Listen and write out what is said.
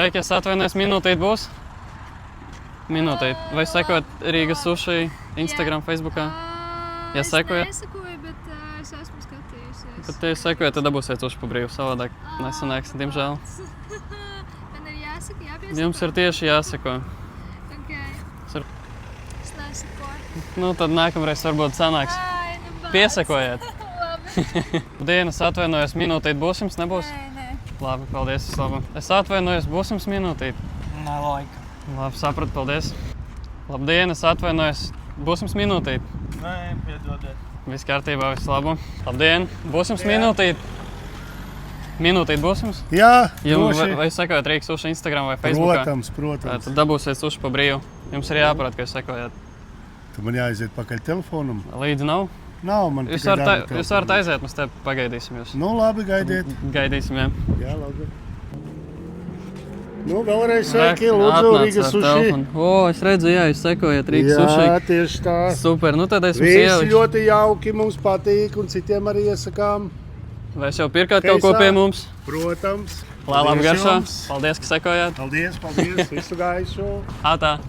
Sveiki, es atvainojos, minūtīt būs? Minūtīt. Vai sekot Rīgas suši Instagram, Facebookā? Ja sekojat? Es nesekoju, bet es esmu skatījusies. Tad, ja sekojat, tad dabūsiet suši pa brīvu. Savādāk nesanāks, diemžēl. Man ir jāsaka, jāpiesaka? Jums ir tieši jāseko. Ok. Es nesekoju. Nu, tad nākamreiz varbūt sanāks. Ai, nu bāc. Piesekojiet. Labi. Dienas atvainojos, minūtīt būs jums, nebūs? Nē. Labi, paldies, labi. Es atvainojos, būs jums minūtīt? Nē, laika. Labi, sapratu, paldies. Labdien, es atvainojos, būs jums minūtīt? Nē, piedodiet. Viss kārtībā, viss labu. Labdien, būs jums minūtīt? Minūtīt būs jums? Jā, Jums droši. vai sekojat Rīgas suši Instagram vai Facebookā? Protams. Tad dabūsiet suši pa brīvu. Jums ir jāprāt, ka jūs sekojat. Tad man jāaiziet pakaļ telefonam. Līdzi nav? Nav man Jūs tikai darba varat telefons. aiziet, mēs te pagaidīsim jūs. Nu, labi, gaidiet. Gaidīsim, jā. Jā, labi. Nu, vēlreiz sveiki, lūdzu, Rīgas suši. O, es redzu, jā, jūs sekojat Rīgas Jā, suši. tieši tā. Super, nu tad es jums Visi ieliku. ļoti jauki, mums patīk, un citiem arī iesakām. Vai es jau pirkāt kaut ko pie mums? Protams. Lai labi Paldies garšo. jums. Paldies, ka sekojāt. Paldies, visu gaišu. Ātā.